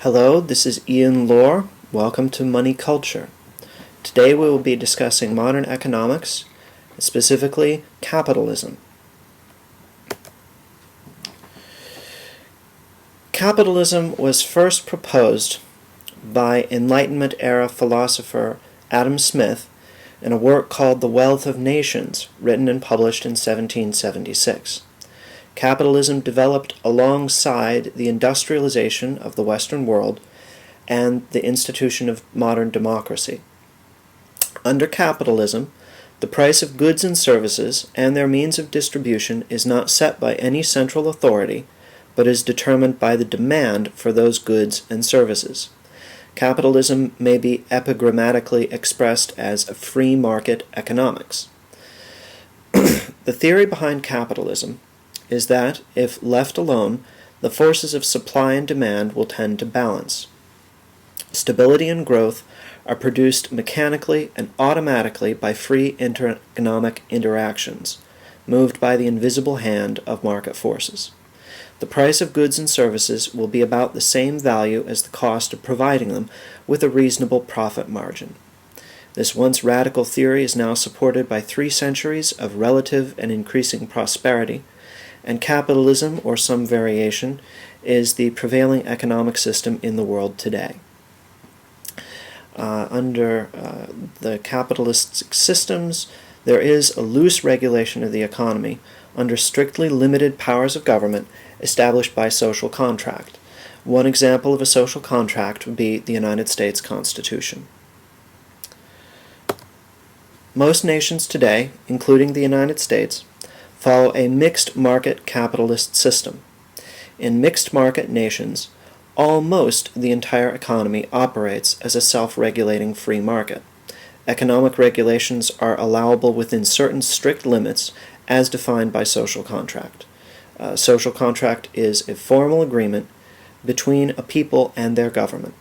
Hello, this is Ian Lohr. Welcome to Money Culture. Today we will be discussing modern economics, specifically capitalism. Capitalism was first proposed by Enlightenment-era philosopher Adam Smith in a work called The Wealth of Nations, written and published in 1776. Capitalism developed alongside the industrialization of the Western world and the institution of modern democracy. Under capitalism, the price of goods and services and their means of distribution is not set by any central authority, but is determined by the demand for those goods and services. Capitalism may be epigrammatically expressed as a free market economics. The theory behind capitalism is that, if left alone, the forces of supply and demand will tend to balance. Stability and growth are produced mechanically and automatically by free economic interactions, moved by the invisible hand of market forces. The price of goods and services will be about the same value as the cost of providing them, with a reasonable profit margin. This once radical theory is now supported by 3 centuries of relative and increasing prosperity, and capitalism, or some variation, is the prevailing economic system in the world today. Under the capitalist systems, there is a loose regulation of the economy under strictly limited powers of government established by social contract. One example of a social contract would be the United States Constitution. Most nations today, including the United States, follow a mixed market capitalist system. In mixed market nations, almost the entire economy operates as a self-regulating free market. Economic regulations are allowable within certain strict limits as defined by social contract. Social contract is a formal agreement between a people and their government.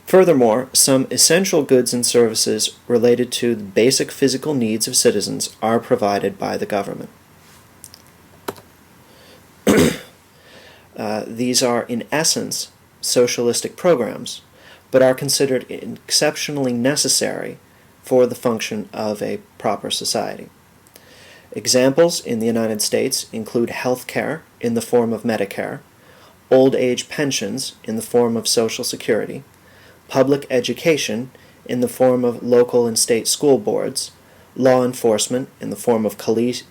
Furthermore, some essential goods and services related to the basic physical needs of citizens are provided by the government. These are, in essence, socialistic programs, but are considered exceptionally necessary for the function of a proper society. Examples in the United States include health care in the form of Medicare, old age pensions in the form of Social Security, public education in the form of local and state school boards, law enforcement in the form of police,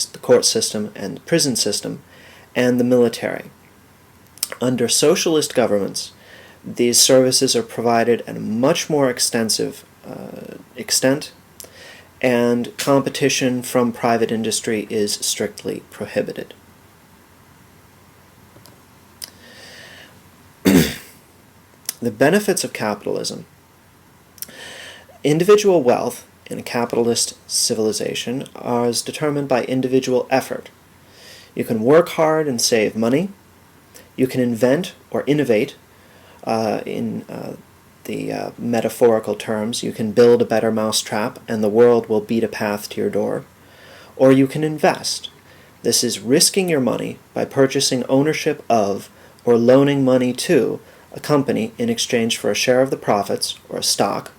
the court system, and the prison system, and the military. Under socialist governments, these services are provided at a much more extensive extent, and competition from private industry is strictly prohibited. The benefits of capitalism. Individual wealth in a capitalist civilization is determined by individual effort. You can work hard and save money. You can invent or innovate in the metaphorical terms. You can build a better mousetrap and the world will beat a path to your door. Or you can invest. This is risking your money by purchasing ownership of or loaning money to a company in exchange for a share of the profits, or a stock,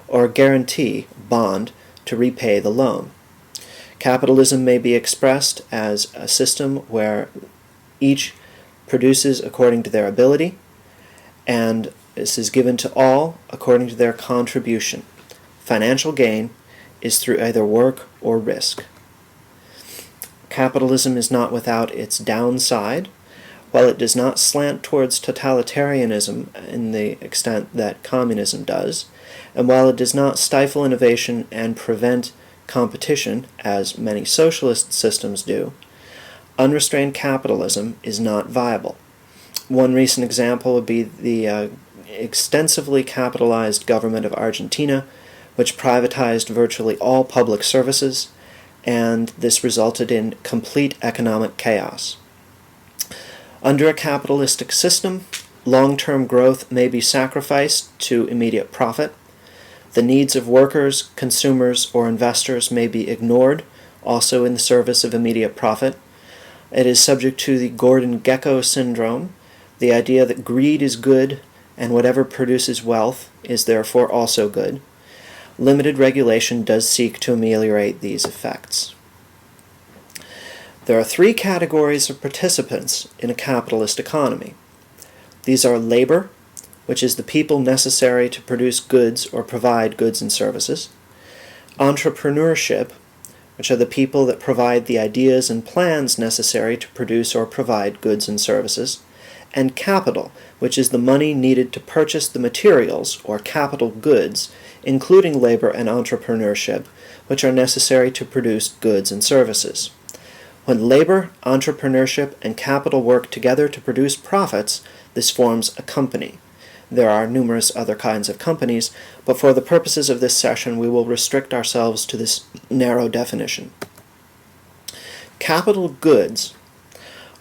or a guarantee, bond, to repay the loan. Capitalism may be expressed as a system where each produces according to their ability, and this is given to all according to their contribution. Financial gain is through either work or risk. Capitalism is not without its downside. While it does not slant towards totalitarianism in the extent that communism does, and while it does not stifle innovation and prevent competition, as many socialist systems do, unrestrained capitalism is not viable. One recent example would be the extensively capitalized government of Argentina, which privatized virtually all public services, and this resulted in complete economic chaos. Under a capitalistic system, long-term growth may be sacrificed to immediate profit. The needs of workers, consumers, or investors may be ignored, also in the service of immediate profit. It is subject to the Gordon-Gekko syndrome, the idea that greed is good and whatever produces wealth is therefore also good. Limited regulation does seek to ameliorate these effects. There are three categories of participants in a capitalist economy. These are labor, which is the people necessary to produce goods or provide goods and services; entrepreneurship, which are the people that provide the ideas and plans necessary to produce or provide goods and services; and capital, which is the money needed to purchase the materials or capital goods, including labor and entrepreneurship, which are necessary to produce goods and services. When labor, entrepreneurship, and capital work together to produce profits, this forms a company. There are numerous other kinds of companies, but for the purposes of this session we will restrict ourselves to this narrow definition. Capital goods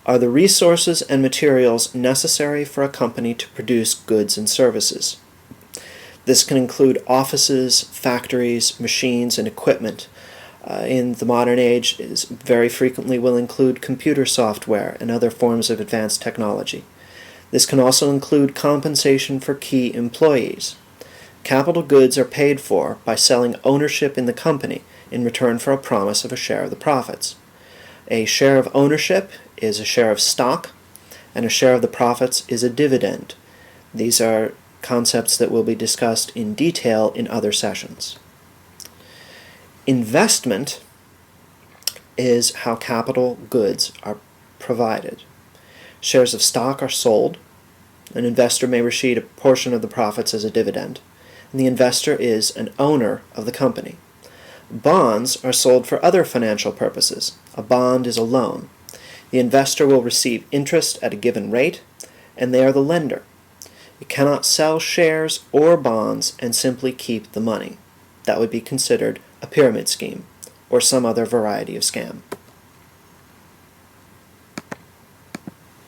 are the resources and materials necessary for a company to produce goods and services. This can include offices, factories, machines, and equipment. In the modern age, it very frequently will include computer software and other forms of advanced technology. This can also include compensation for key employees. Capital goods are paid for by selling ownership in the company in return for a promise of a share of the profits. A share of ownership is a share of stock, and a share of the profits is a dividend. These are concepts that will be discussed in detail in other sessions. Investment is how capital goods are provided. Shares of stock are sold. An investor may receive a portion of the profits as a dividend, and the investor is an owner of the company. Bonds are sold for other financial purposes. A bond is a loan. The investor will receive interest at a given rate, and they are the lender. You cannot sell shares or bonds and simply keep the money. That would be considered a pyramid scheme or some other variety of scam.